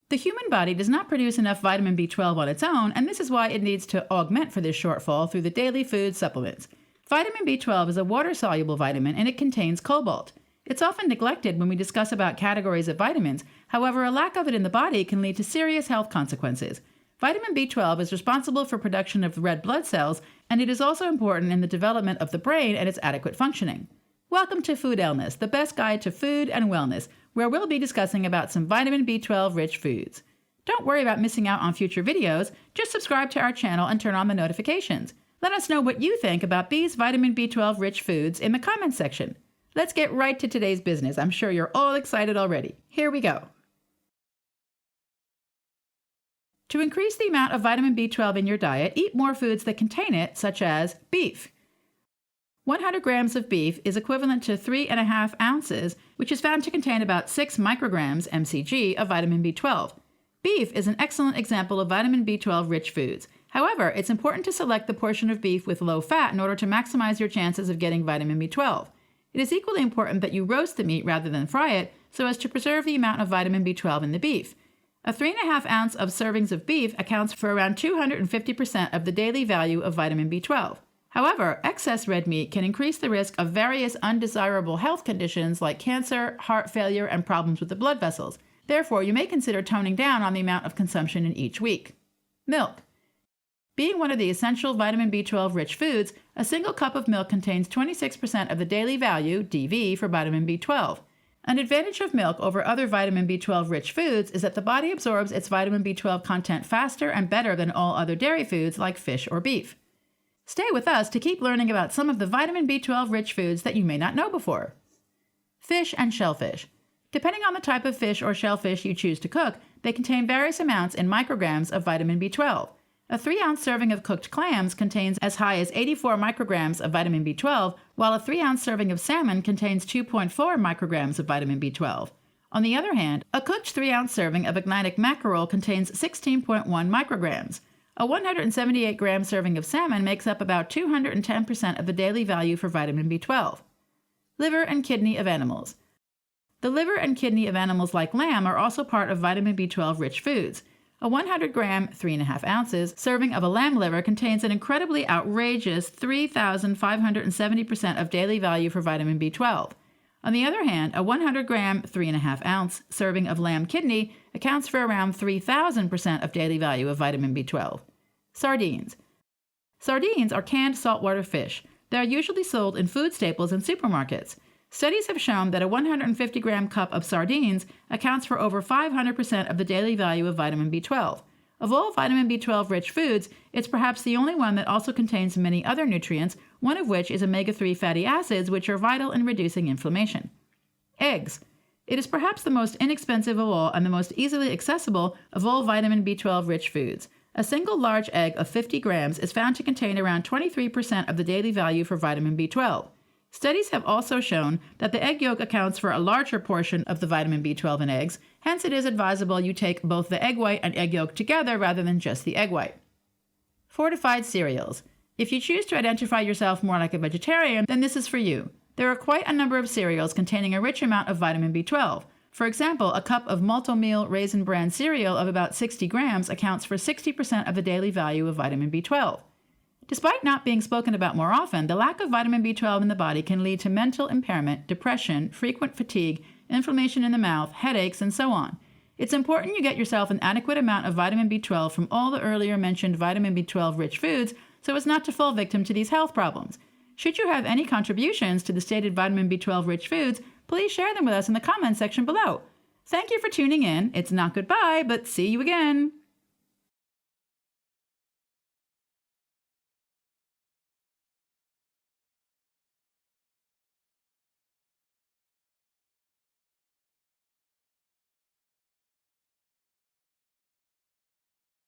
The human body does not produce enough vitamin B12 on its own, and this is why it needs to augment for this shortfall through the daily food supplements. Vitamin B12 is a water-soluble vitamin, and it contains cobalt. It's often neglected when we discuss about categories of vitamins. However, a lack of it in the body can lead to serious health consequences. Vitamin B12 is responsible for production of red blood cells, and it is also important in the development of the brain and its adequate functioning. Welcome to FOODellness, the best guide to food and wellness, where we'll be discussing about some vitamin B12 rich foods. Don't worry about missing out on future videos, just subscribe to our channel and turn on the notifications. Let us know what you think about these vitamin B12 rich foods in the comments section. Let's get right to today's business. I'm sure you're all excited already. Here we go. To increase the amount of vitamin B12 in your diet, eat more foods that contain it, such as beef. 100 grams of beef is equivalent to 3.5 ounces, which is found to contain about 6 micrograms mcg of vitamin B12. Beef is an excellent example of vitamin B12 rich foods. However, it's important to select the portion of beef with low fat in order to maximize your chances of getting vitamin B12. It is equally important that you roast the meat rather than fry it so as to preserve the amount of vitamin B12 in the beef. A 3.5 ounce of servings of beef accounts for around 250% of the daily value of vitamin B12. However, excess red meat can increase the risk of various undesirable health conditions like cancer, heart failure, and problems with the blood vessels. Therefore, you may consider toning down on the amount of consumption in each week. Milk. Being one of the essential vitamin B12 rich foods, a single cup of milk contains 26% of the daily value, DV, for vitamin B12. An advantage of milk over other vitamin B12 rich foods is that the body absorbs its vitamin B12 content faster and better than all other dairy foods like fish or beef. Stay with us to keep learning about some of the vitamin B12 rich foods that you may not know before. Fish and shellfish. Depending on the type of fish or shellfish you choose to cook, they contain various amounts in micrograms of vitamin B12. A 3-ounce serving of cooked clams contains as high as 84 micrograms of vitamin B12, while a 3-ounce serving of salmon contains 2.4 micrograms of vitamin B12. On the other hand, a cooked 3-ounce serving of agnatic mackerel contains 16.1 micrograms. A 178-gram serving of salmon makes up about 210% of the daily value for vitamin B12. Liver and kidney of animals. The liver and kidney of animals like lamb are also part of vitamin B12 rich foods. A 100-gram, 3.5 ounces, serving of a lamb liver contains an incredibly outrageous 3,570% of daily value for vitamin B12. On the other hand, a 100-gram, 3.5 ounce serving of lamb kidney accounts for around 3,000% of daily value of vitamin B12. Sardines. Sardines are canned saltwater fish. They are usually sold in food staples in supermarkets. Studies have shown that a 150-gram cup of sardines accounts for over 500% of the daily value of vitamin B12. Of all vitamin B12 rich foods, it's perhaps the only one that also contains many other nutrients, one of which is omega-3 fatty acids, which are vital in reducing inflammation. Eggs. It is perhaps the most inexpensive of all and the most easily accessible of all vitamin B12 rich foods. A single large egg of 50 grams is found to contain around 23% of the daily value for vitamin B12. Studies have also shown that the egg yolk accounts for a larger portion of the vitamin B12 in eggs, hence it is advisable you take both the egg white and egg yolk together rather than just the egg white. Fortified cereals. If you choose to identify yourself more like a vegetarian, then this is for you. There are quite a number of cereals containing a rich amount of vitamin B12. For example, a cup of multi-meal raisin bran cereal of about 60 grams accounts for 60% of the daily value of vitamin B12. Despite not being spoken about more often, the lack of vitamin B12 in the body can lead to mental impairment, depression, frequent fatigue, inflammation in the mouth, headaches, and so on. It's important you get yourself an adequate amount of vitamin B12 from all the earlier mentioned vitamin B12 rich foods so as not to fall victim to these health problems. Should you have any contributions to the stated vitamin B12 rich foods, please share them with us in the comments section below. Thank you for tuning in. It's not goodbye, but see you again.